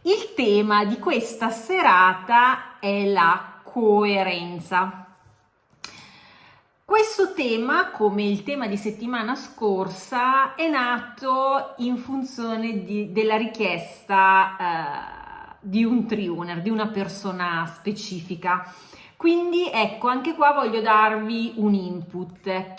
Il tema di questa serata è la coerenza. Questo tema, come il tema di settimana scorsa, è nato in funzione della richiesta di un tree-owner, di una persona specifica. Quindi ecco, anche qua voglio darvi un input.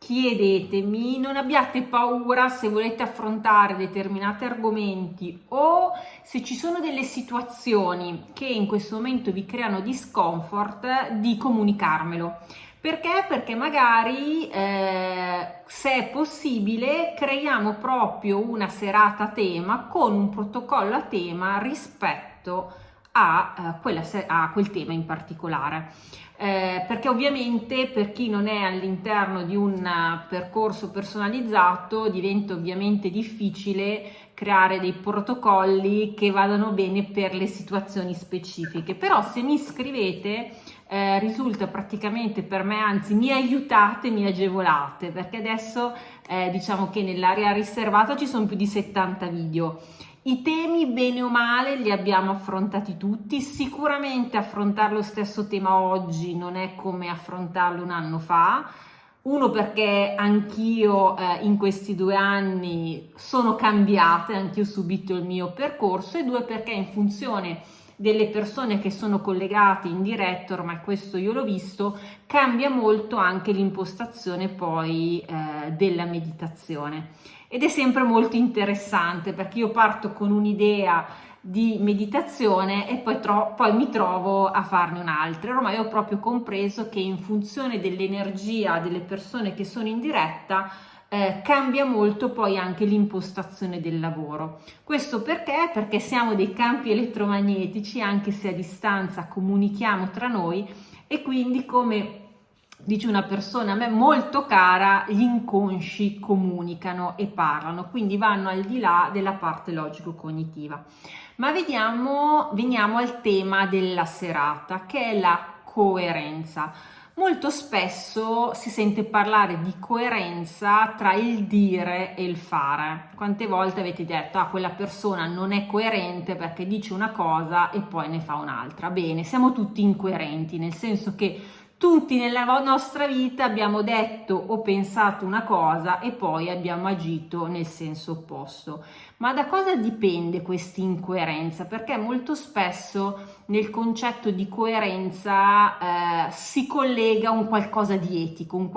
Chiedetemi, non abbiate paura se volete affrontare determinati argomenti o se ci sono delle situazioni che in questo momento vi creano discomfort, di comunicarmelo. Perché? Perché magari, se è possibile, creiamo proprio una serata a tema con un protocollo a tema rispetto a quel tema in particolare. Perché ovviamente per chi non è all'interno di un percorso personalizzato diventa ovviamente difficile creare dei protocolli che vadano bene per le situazioni specifiche. Però se mi scrivete risulta praticamente per me, anzi mi aiutate, mi agevolate, perché adesso diciamo che nell'area riservata ci sono più di 70 video. I temi, bene o male, li abbiamo affrontati tutti. Sicuramente affrontare lo stesso tema oggi non è come affrontarlo un anno fa. Uno, perché anch'io in questi 2 anni sono cambiata, anch'io ho subito il mio percorso, e due, perché in funzione delle persone che sono collegate in diretta, ormai questo io l'ho visto, cambia molto anche l'impostazione poi della meditazione. Ed è sempre molto interessante, perché io parto con un'idea di meditazione e poi mi trovo a farne un'altra. Ormai ho proprio compreso che in funzione dell'energia delle persone che sono in diretta cambia molto poi anche l'impostazione del lavoro. Questo perché? Perché siamo dei campi elettromagnetici, anche se a distanza comunichiamo tra noi, e quindi, come dice una persona a me molto cara, gli inconsci comunicano e parlano, quindi vanno al di là della parte logico-cognitiva. Ma veniamo al tema della serata, che è la coerenza. Molto spesso si sente parlare di coerenza tra il dire e il fare. Quante volte avete detto, quella persona non è coerente perché dice una cosa e poi ne fa un'altra? Bene, siamo tutti incoerenti, nel senso che tutti nella nostra vita abbiamo detto o pensato una cosa e poi abbiamo agito nel senso opposto. Ma da cosa dipende questa incoerenza? Perché molto spesso nel concetto di coerenza si collega un qualcosa di etico,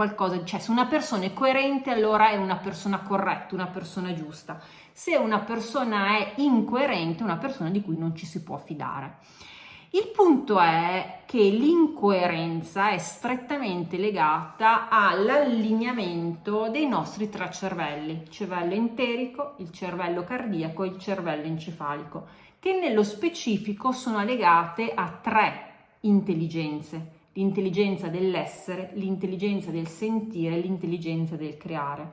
cioè se una persona è coerente allora è una persona corretta, una persona giusta. Se una persona è incoerente, è una persona di cui non ci si può fidare. Il punto è che l'incoerenza è strettamente legata all'allineamento dei nostri 3 cervelli, il cervello enterico, il cervello cardiaco e il cervello encefalico, che nello specifico sono legate a 3 intelligenze: l'intelligenza dell'essere, l'intelligenza del sentire e l'intelligenza del creare.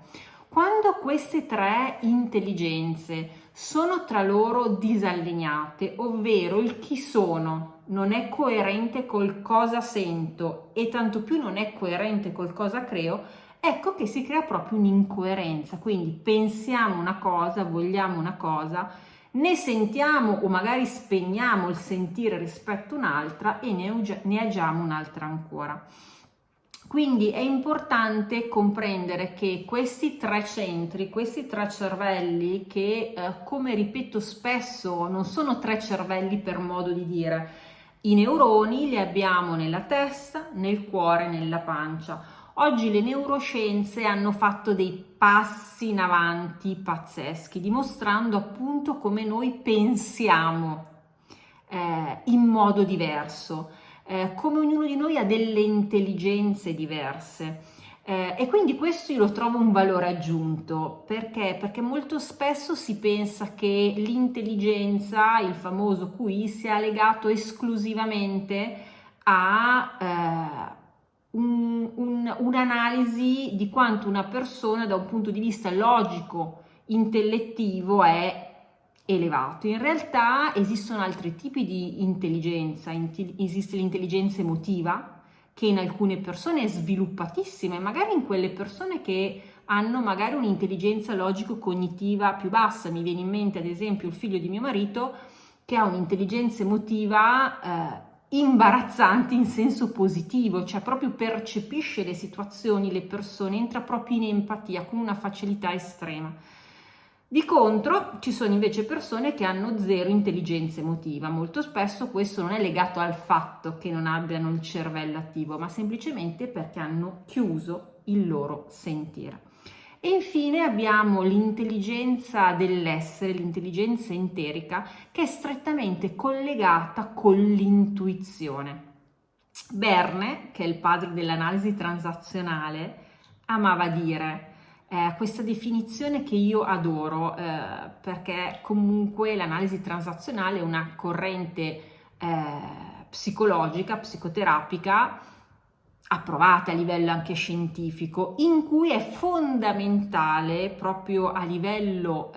Quando queste 3 intelligenze sono tra loro disallineate, ovvero il chi sono non è coerente col cosa sento e tanto più non è coerente col cosa creo, ecco che si crea proprio un'incoerenza. Quindi pensiamo una cosa, vogliamo una cosa, ne sentiamo o magari spegniamo il sentire rispetto a un'altra e ne agiamo un'altra ancora. Quindi è importante comprendere che questi 3 centri, questi 3 cervelli, che come ripeto spesso non sono 3 cervelli per modo di dire, i neuroni li abbiamo nella testa, nel cuore, nella pancia. Oggi le neuroscienze hanno fatto dei passi in avanti pazzeschi, dimostrando appunto come noi pensiamo in modo diverso. Come ognuno di noi ha delle intelligenze diverse e quindi questo io lo trovo un valore aggiunto. Perché molto spesso si pensa che l'intelligenza, il famoso QI, sia legato esclusivamente a un'analisi di quanto una persona da un punto di vista logico intellettivo è elevato. In realtà esistono altri tipi di intelligenza. Esiste l'intelligenza emotiva, che in alcune persone è sviluppatissima, e magari in quelle persone che hanno magari un'intelligenza logico-cognitiva più bassa. Mi viene in mente ad esempio il figlio di mio marito che ha un'intelligenza emotiva imbarazzante in senso positivo, cioè proprio percepisce le situazioni, le persone, entra proprio in empatia con una facilità estrema. Di contro ci sono invece persone che hanno zero intelligenza emotiva. Molto spesso questo non è legato al fatto che non abbiano il cervello attivo, ma semplicemente perché hanno chiuso il loro sentire. E infine abbiamo l'intelligenza dell'essere, l'intelligenza enterica, che è strettamente collegata con l'intuizione. Verne, che è il padre dell'analisi transazionale, amava dire questa definizione che io adoro, perché comunque l'analisi transazionale è una corrente psicologica, psicoterapica, approvata a livello anche scientifico, in cui è fondamentale proprio a livello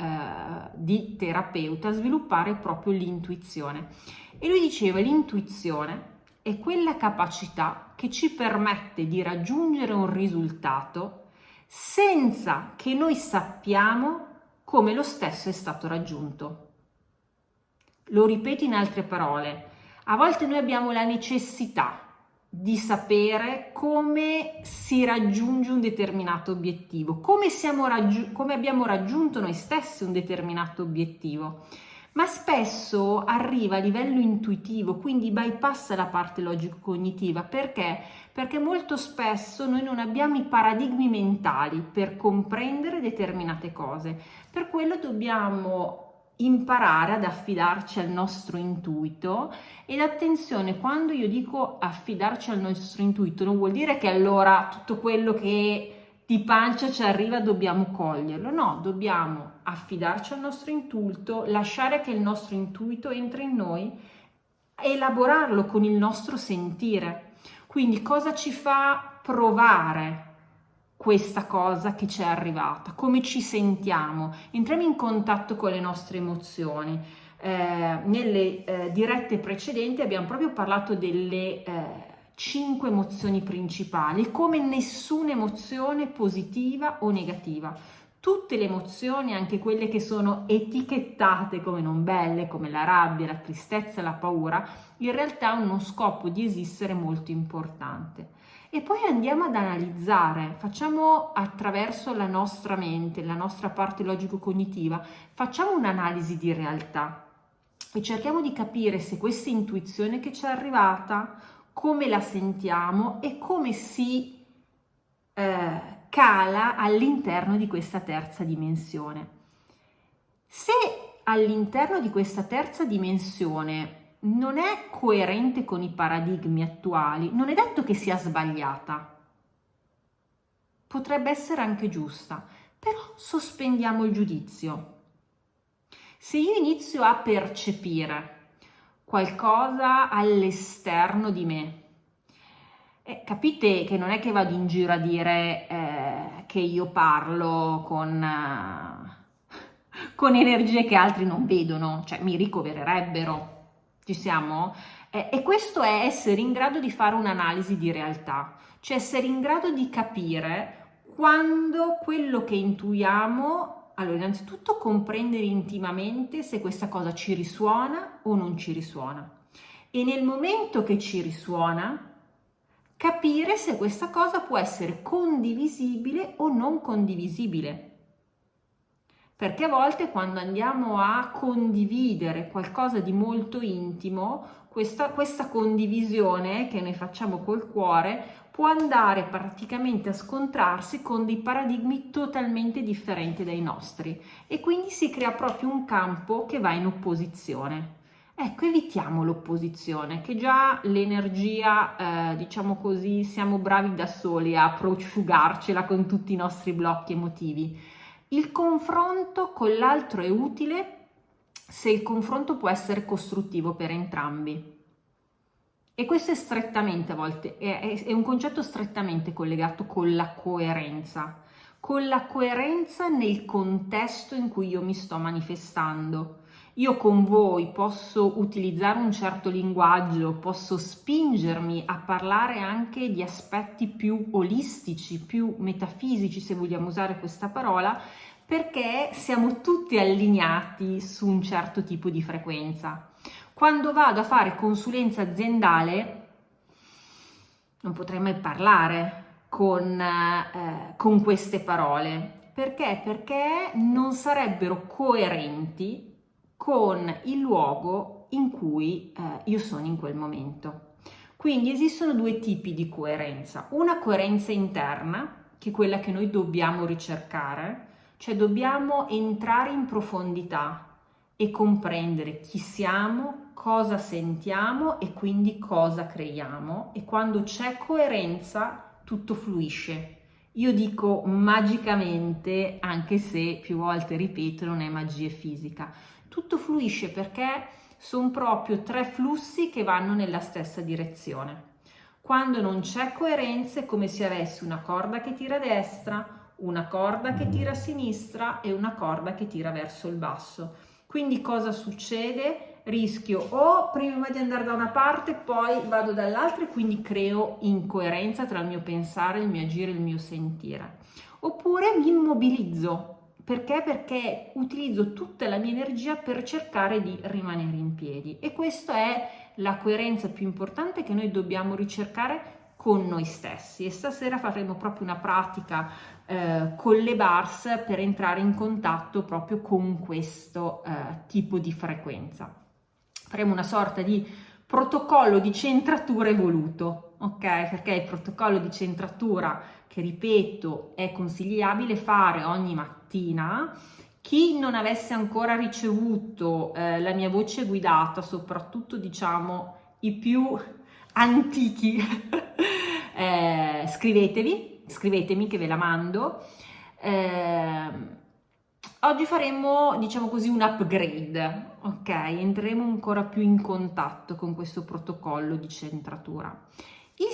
di terapeuta sviluppare proprio l'intuizione. E lui diceva: l'intuizione è quella capacità che ci permette di raggiungere un risultato senza che noi sappiamo come lo stesso è stato raggiunto. Lo ripeto in altre parole, a volte noi abbiamo la necessità di sapere come si raggiunge un determinato obiettivo, come abbiamo raggiunto noi stessi un determinato obiettivo, ma spesso arriva a livello intuitivo, quindi bypassa la parte logico-cognitiva. Perché? Perché molto spesso noi non abbiamo i paradigmi mentali per comprendere determinate cose. Per quello dobbiamo imparare ad affidarci al nostro intuito. Ed attenzione, quando io dico affidarci al nostro intuito non vuol dire che allora tutto quello che di pancia ci arriva dobbiamo coglierlo, no, dobbiamo affidarci al nostro intuito, lasciare che il nostro intuito entri in noi, elaborarlo con il nostro sentire. Quindi cosa ci fa provare questa cosa che ci è arrivata, come ci sentiamo, entriamo in contatto con le nostre emozioni. Nelle dirette precedenti abbiamo proprio parlato delle 5 emozioni principali, come nessuna emozione positiva o negativa. Tutte le emozioni, anche quelle che sono etichettate come non belle, come la rabbia, la tristezza, la paura, in realtà hanno uno scopo di esistere molto importante. E poi andiamo ad analizzare, facciamo attraverso la nostra mente, la nostra parte logico-cognitiva, facciamo un'analisi di realtà e cerchiamo di capire se questa intuizione che ci è arrivata, come la sentiamo e come si cala all'interno di questa terza dimensione. Se all'interno di questa terza dimensione non è coerente con i paradigmi attuali, non è detto che sia sbagliata, potrebbe essere anche giusta, però sospendiamo il giudizio. Se io inizio a percepire qualcosa all'esterno di me, capite che non è che vado in giro a dire che io parlo con energie che altri non vedono, cioè mi ricovererebbero. Ci siamo? E questo è essere in grado di fare un'analisi di realtà, cioè essere in grado di capire quando quello che intuiamo, allora innanzitutto comprendere intimamente se questa cosa ci risuona o non ci risuona. E nel momento che ci risuona, capire se questa cosa può essere condivisibile o non condivisibile. Perché a volte quando andiamo a condividere qualcosa di molto intimo, questa condivisione che noi facciamo col cuore può andare praticamente a scontrarsi con dei paradigmi totalmente differenti dai nostri e quindi si crea proprio un campo che va in opposizione. Ecco, evitiamo l'opposizione, che già l'energia, diciamo così, siamo bravi da soli a prosciugarcela con tutti i nostri blocchi emotivi. Il confronto con l'altro è utile se il confronto può essere costruttivo per entrambi. E questo è strettamente, a volte, è un concetto strettamente collegato con la coerenza nel contesto in cui io mi sto manifestando. Io con voi posso utilizzare un certo linguaggio, posso spingermi a parlare anche di aspetti più olistici, più metafisici, se vogliamo usare questa parola, perché siamo tutti allineati su un certo tipo di frequenza. Quando vado a fare consulenza aziendale, non potrei mai parlare con queste parole. Perché? Perché non sarebbero coerenti con il luogo in cui io sono in quel momento. Quindi esistono due tipi di coerenza. Una coerenza interna, che è quella che noi dobbiamo ricercare, cioè dobbiamo entrare in profondità e comprendere chi siamo, cosa sentiamo e quindi cosa creiamo, e quando c'è coerenza tutto fluisce. Io dico magicamente, anche se più volte ripeto, non è magia fisica. Tutto fluisce perché sono proprio tre flussi che vanno nella stessa direzione. Quando non c'è coerenza è come se avessi una corda che tira a destra, una corda che tira a sinistra e una corda che tira verso il basso. Quindi cosa succede? Rischio o prima di andare da una parte poi vado dall'altra e quindi creo incoerenza tra il mio pensare, il mio agire e il mio sentire. Oppure mi immobilizzo. Perché? Perché utilizzo tutta la mia energia per cercare di rimanere in piedi, e questa è la coerenza più importante che noi dobbiamo ricercare con noi stessi. E stasera faremo proprio una pratica con le bars per entrare in contatto proprio con questo tipo di frequenza. Faremo una sorta di protocollo di centratura evoluto, ok? Perché il protocollo di centratura, che ripeto è consigliabile fare ogni mattina, chi non avesse ancora ricevuto la mia voce guidata, soprattutto diciamo i più antichi, scrivetemi che ve la mando. Oggi faremo, diciamo così, un upgrade, ok? Entreremo ancora più in contatto con questo protocollo di centratura. Il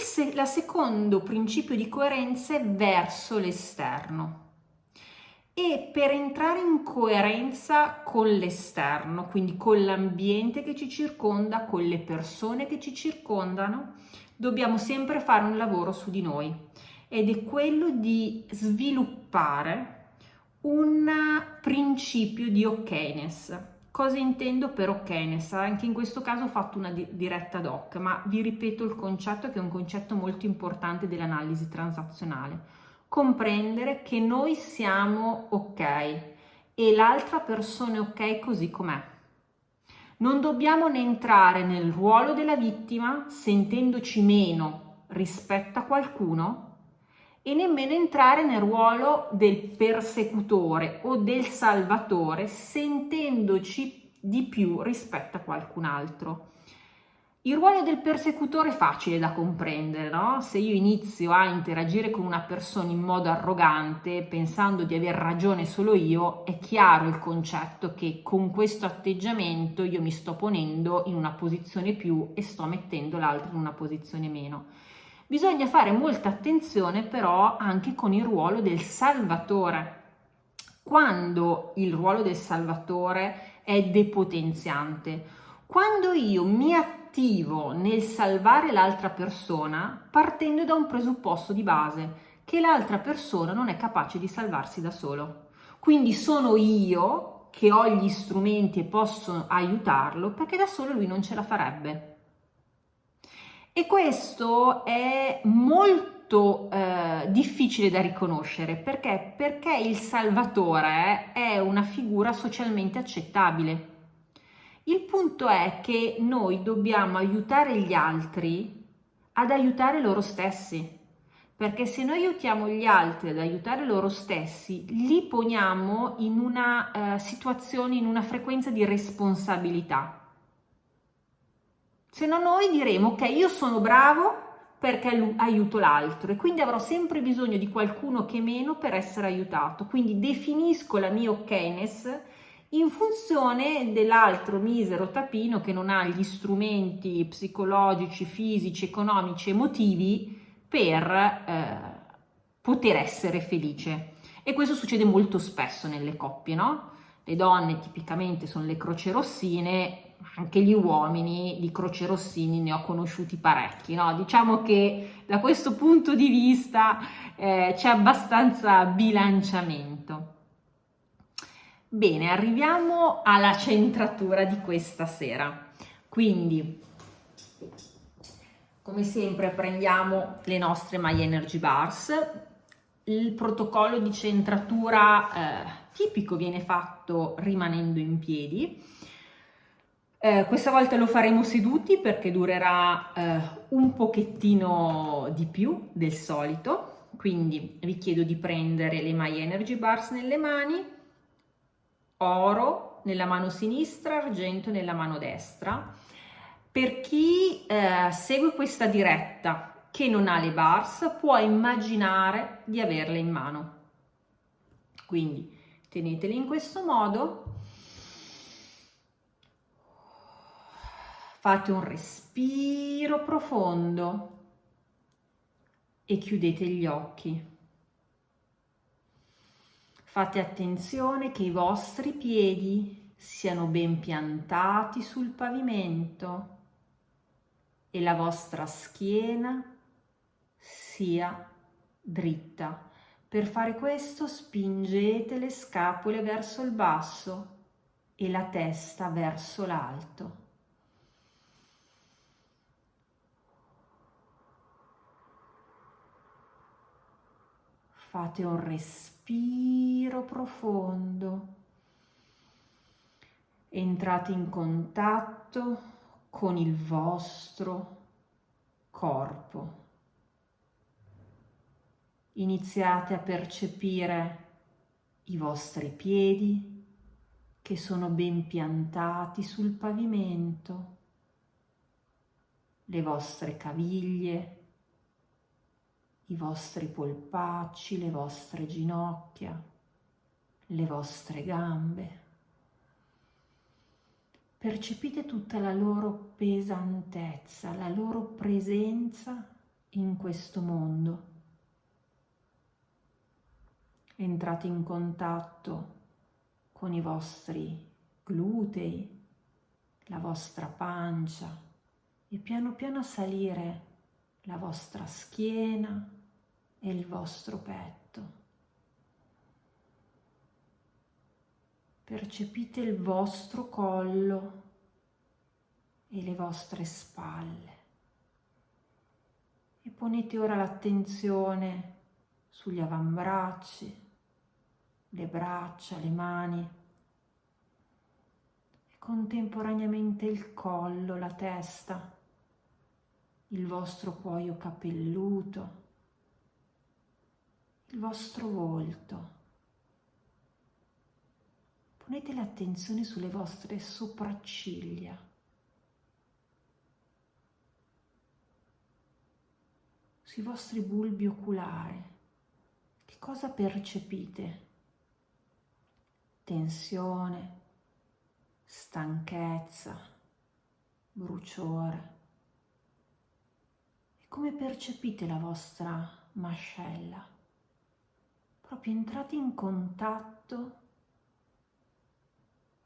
secondo principio di coerenza è verso l'esterno. E per entrare in coerenza con l'esterno, quindi con l'ambiente che ci circonda, con le persone che ci circondano, dobbiamo sempre fare un lavoro su di noi, ed è quello di sviluppare un principio di okness. Cosa intendo per okness? Anche in questo caso ho fatto una diretta ad hoc, ma vi ripeto il concetto, che è un concetto molto importante dell'analisi transazionale. Comprendere che noi siamo ok e l'altra persona è ok così com'è. Non dobbiamo né entrare nel ruolo della vittima sentendoci meno rispetto a qualcuno, e nemmeno entrare nel ruolo del persecutore o del salvatore sentendoci di più rispetto a qualcun altro. Il ruolo del persecutore è facile da comprendere, no? Se io inizio a interagire con una persona in modo arrogante, pensando di aver ragione solo io, è chiaro il concetto che con questo atteggiamento io mi sto ponendo in una posizione più e sto mettendo l'altro in una posizione meno. Bisogna fare molta attenzione però anche con il ruolo del salvatore. Quando il ruolo del salvatore è depotenziante, quando io mi attivo nel salvare l'altra persona partendo da un presupposto di base, che l'altra persona non è capace di salvarsi da solo. Quindi sono io che ho gli strumenti e posso aiutarlo, perché da solo lui non ce la farebbe. E questo è molto difficile da riconoscere. Perché? Perché il salvatore è una figura socialmente accettabile. Il punto è che noi dobbiamo aiutare gli altri ad aiutare loro stessi, perché se noi aiutiamo gli altri ad aiutare loro stessi, li poniamo in una situazione, in una frequenza di responsabilità. Se no noi diremo, ok, io sono bravo perché aiuto l'altro, e quindi avrò sempre bisogno di qualcuno che meno per essere aiutato. Quindi definisco la mia okness in funzione dell'altro misero tapino che non ha gli strumenti psicologici, fisici, economici, emotivi per poter essere felice. E questo succede molto spesso nelle coppie, no? Le donne tipicamente sono le crocerossine, anche gli uomini di crocerossini ne ho conosciuti parecchi, no? Diciamo che da questo punto di vista c'è abbastanza bilanciamento. Bene, arriviamo alla centratura di questa sera. Quindi, come sempre, prendiamo le nostre My Energy Bars. Il protocollo di centratura tipico viene fatto rimanendo in piedi. Questa volta lo faremo seduti perché durerà un pochettino di più del solito. Quindi vi chiedo di prendere le My Energy Bars nelle mani, oro nella mano sinistra, argento nella mano destra. Per chi segue questa diretta che non ha le bars, può immaginare di averle in mano. Quindi tenetele in questo modo, fate un respiro profondo e chiudete gli occhi. Fate attenzione che i vostri piedi siano ben piantati sul pavimento e la vostra schiena sia dritta. Per fare questo spingete le scapole verso il basso e la testa verso l'alto. Fate un respiro profondo. Entrate in contatto con il vostro corpo. Iniziate a percepire i vostri piedi che sono ben piantati sul pavimento, le vostre caviglie, i vostri polpacci, le vostre ginocchia, le vostre gambe. Percepite tutta la loro pesantezza, la loro presenza in questo mondo. Entrate in contatto con i vostri glutei, la vostra pancia e piano piano salire la vostra schiena e il vostro petto. Percepite il vostro collo e le vostre spalle e ponete ora l'attenzione sugli avambracci, le braccia, le mani e contemporaneamente il collo, la testa, il vostro cuoio capelluto, il vostro volto. Ponete l'attenzione sulle vostre sopracciglia. Sui vostri bulbi oculari. Che cosa percepite? Tensione, stanchezza, bruciore. E come percepite la vostra mascella? Proprio entrate in contatto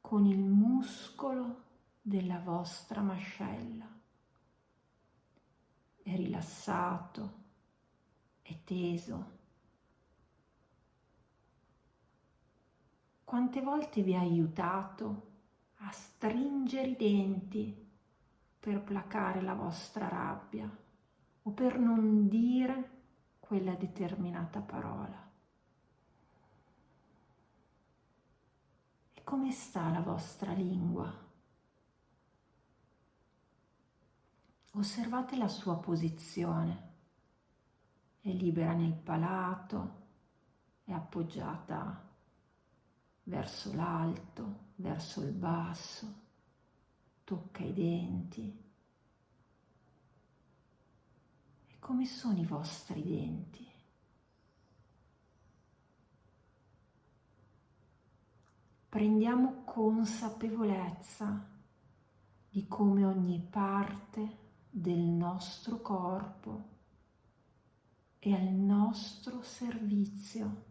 con il muscolo della vostra mascella. È rilassato, è teso. Quante volte vi ha aiutato a stringere i denti per placare la vostra rabbia o per non dire quella determinata parola? E come sta la vostra lingua? Osservate la sua posizione. È libera nel palato, è appoggiata verso l'alto, verso il basso, tocca i denti. E come sono i vostri denti? Prendiamo consapevolezza di come ogni parte del nostro corpo è al nostro servizio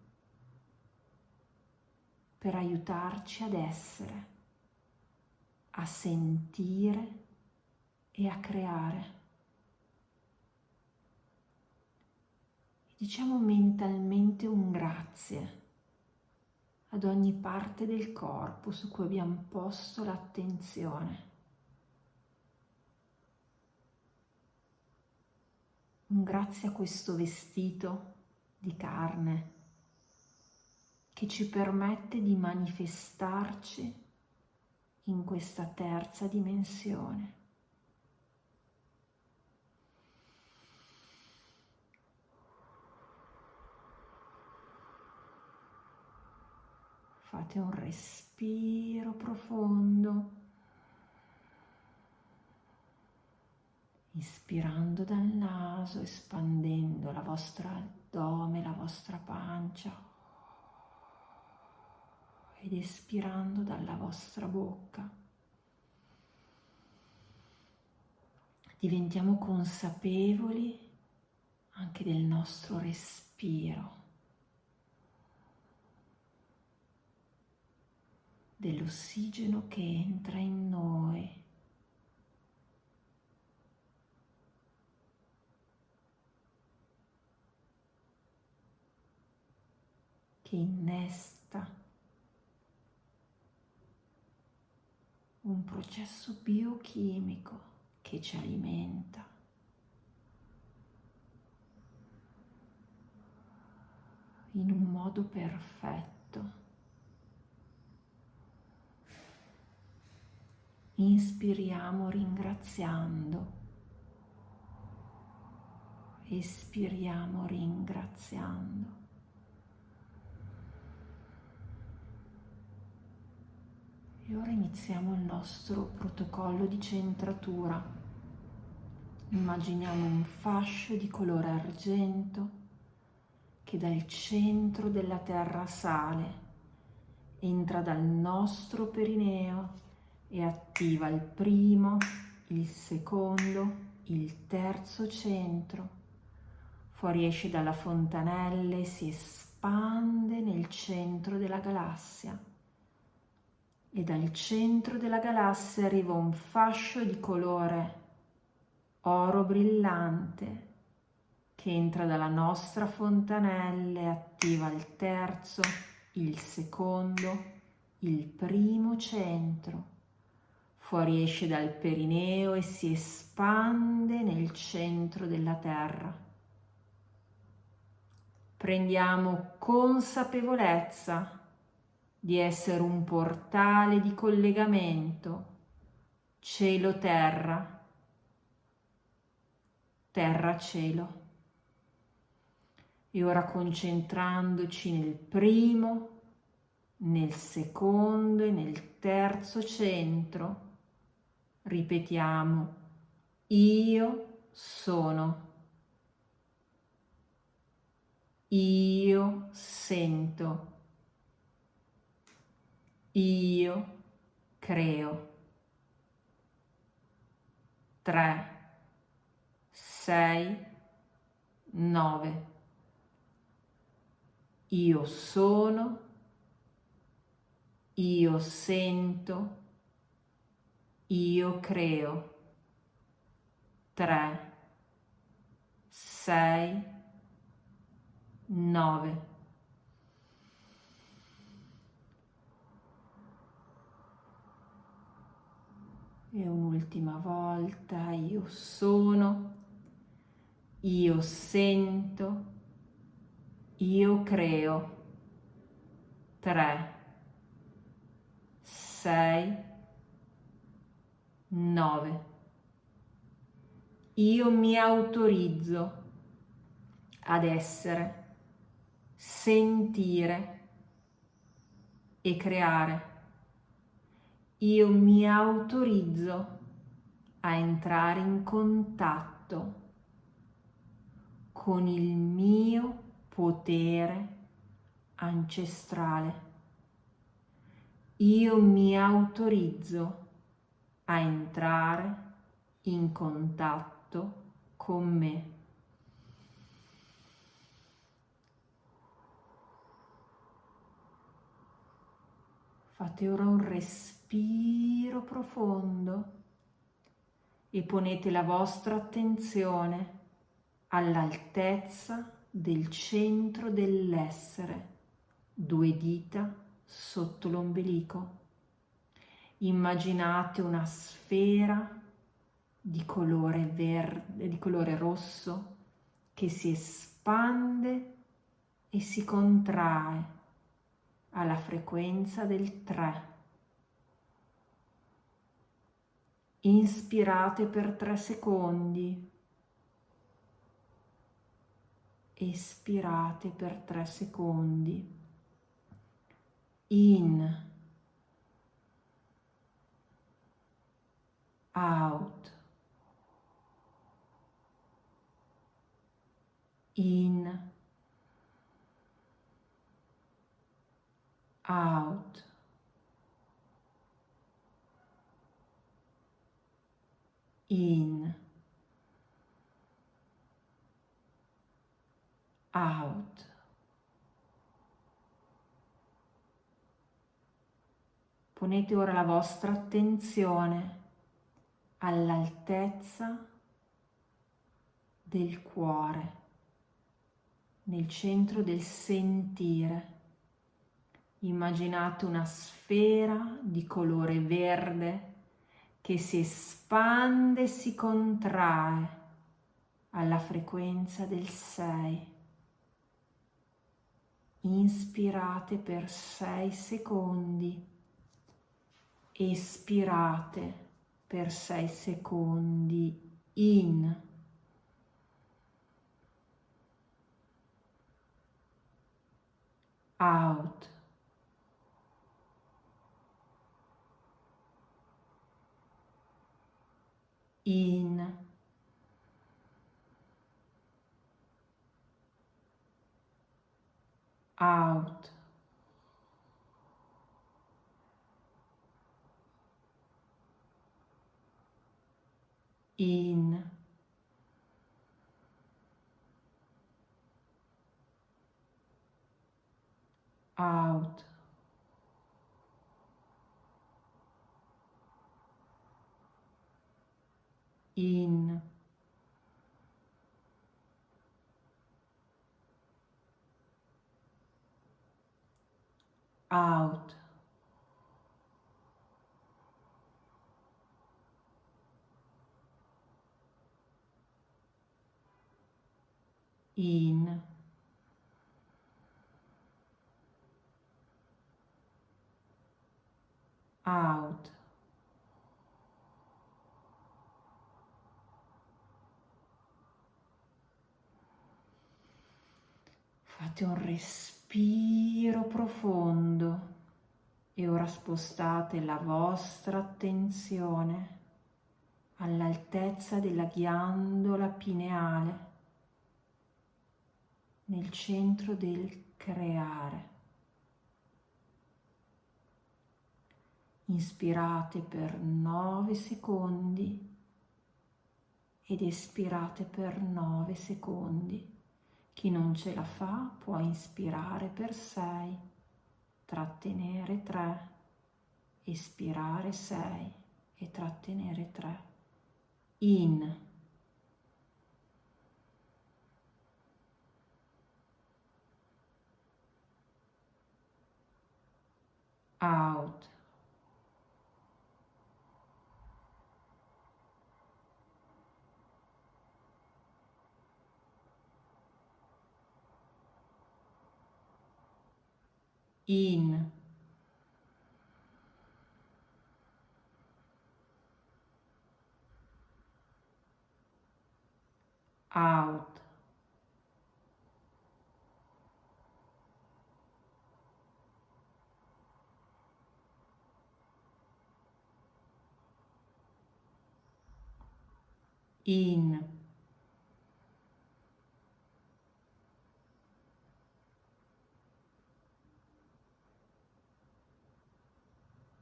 per aiutarci ad essere, a sentire e a creare. Diciamo mentalmente un grazie ad ogni parte del corpo su cui abbiamo posto l'attenzione. Un grazie a questo vestito di carne che ci permette di manifestarci in questa terza dimensione. Fate un respiro profondo, ispirando dal naso, espandendo la vostra addome, la vostra pancia, ed espirando dalla vostra bocca. Diventiamo consapevoli anche del nostro respiro, dell'ossigeno che entra in noi, che innesta un processo biochimico che ci alimenta. In un modo perfetto. Inspiriamo ringraziando, espiriamo ringraziando. E ora iniziamo il nostro protocollo di centratura. Immaginiamo un fascio di colore argento che dal centro della terra sale, entra dal nostro perineo e attiva il primo, il secondo, il terzo centro. Fuoriesce dalla fontanella e si espande nel centro della galassia. E dal centro della galassia arriva un fascio di colore oro brillante che entra dalla nostra fontanella e attiva il terzo, il secondo, il primo centro. Fuoriesce dal perineo e si espande nel centro della terra. Prendiamo consapevolezza di essere un portale di collegamento cielo-terra, terra-cielo. E ora concentrandoci nel primo, nel secondo e nel terzo centro, ripetiamo: io sono, io sento, io creo. 3, 6, 9. Io sono, io sento, io creo. 3, 6, 9. E un'ultima volta: io sono, io sento, io creo. 3, 6, 9. Io mi autorizzo ad essere, sentire e creare. Io mi autorizzo a entrare in contatto con il mio potere ancestrale. Io mi autorizzo a entrare in contatto con me. Fate ora un respiro profondo e ponete la vostra attenzione all'altezza del centro dell'essere, 2 dita sotto l'ombelico. Immaginate una sfera di colore verde, di colore rosso, che si espande e si contrae alla frequenza del 3. Inspirate per 3 secondi, espirate per 3 secondi. In, out, in, out, in, out. Ponete ora la vostra attenzione all'altezza del cuore, nel centro del sentire. Immaginate una sfera di colore verde che si espande e si contrae alla frequenza del 6. Inspirate per 6 secondi, espirate per 6 secondi, in, out, in, out, in, out, in, out, in, out. Fate un respiro profondo e ora spostate la vostra attenzione all'altezza della ghiandola pineale, nel centro del creare. Inspirate per 9 secondi ed espirate per 9 secondi. Chi non ce la fa può inspirare per 6, trattenere 3, espirare 6 e trattenere 3. In, out, in, out, in,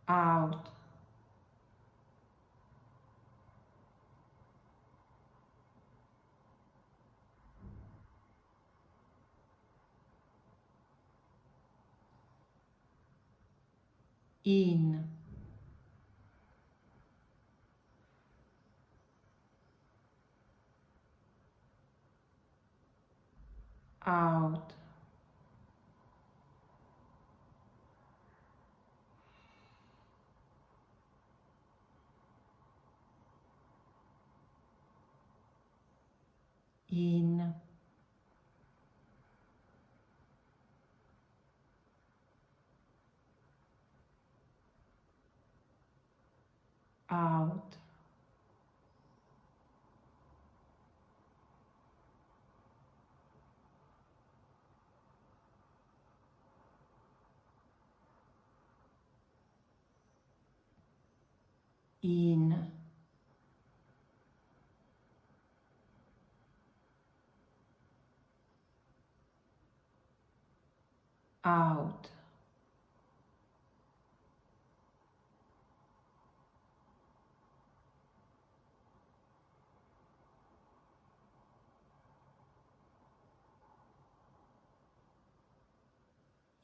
out, in, out, in, out, in, out,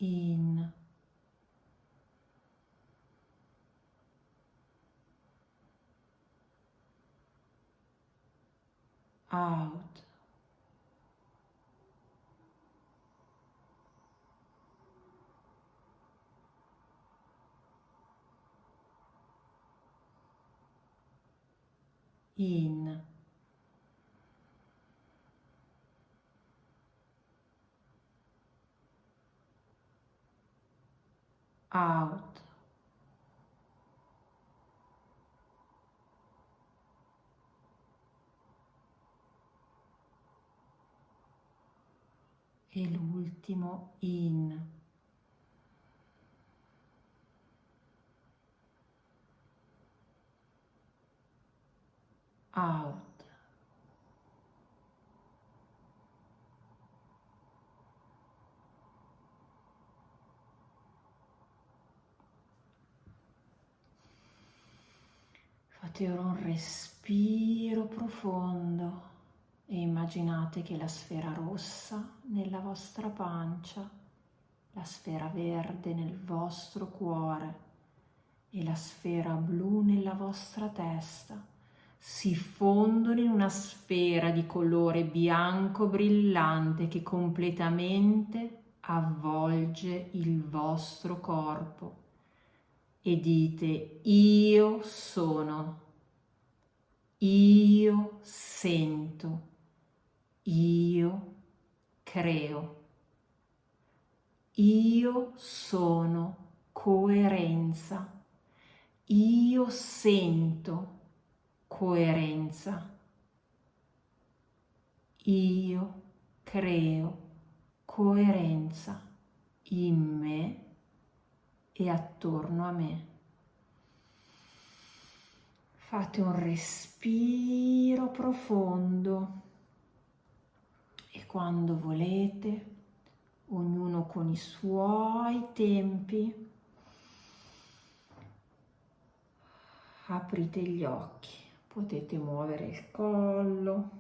in, out, in, out, e l'ultimo in, out. Fate ora un respiro profondo e immaginate che la sfera rossa nella vostra pancia, la sfera verde nel vostro cuore e la sfera blu nella vostra testa si fondono in una sfera di colore bianco brillante che completamente avvolge il vostro corpo. E dite: io sono, io sento, io creo, io sono coerenza, io sento coerenza, io creo coerenza in me e attorno a me. Fate un respiro profondo e quando volete, ognuno con i suoi tempi, aprite gli occhi. Potete muovere il collo,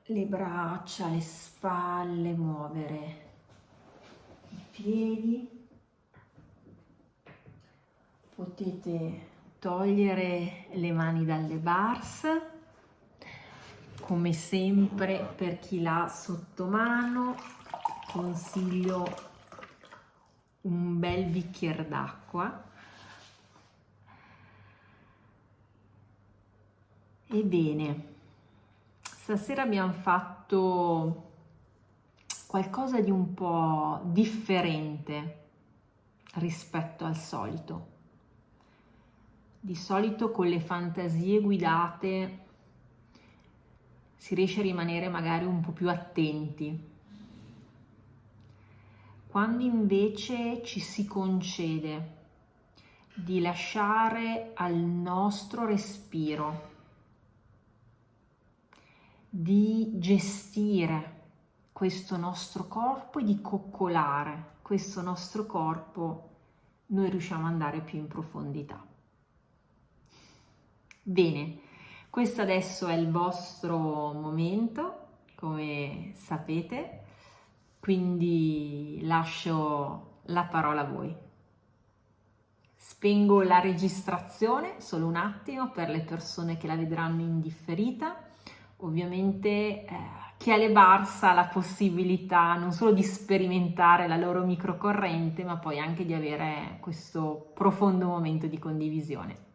le braccia, le spalle, muovere i piedi. Potete togliere le mani dalle bars, come sempre per chi l'ha sotto mano consiglio un bel bicchiere d'acqua. Ebbene, stasera abbiamo fatto qualcosa di un po' differente rispetto al solito. Di solito con le fantasie guidate si riesce a rimanere magari un po' più attenti. Quando invece ci si concede di lasciare al nostro respiro, di gestire questo nostro corpo e di coccolare questo nostro corpo, noi riusciamo ad andare più in profondità. Bene, questo adesso è il vostro momento, come sapete, quindi lascio la parola a voi. Spengo la registrazione solo un attimo per le persone che la vedranno in differita. Ovviamente chi ha le Barsa ha la possibilità non solo di sperimentare la loro microcorrente, ma poi anche di avere questo profondo momento di condivisione.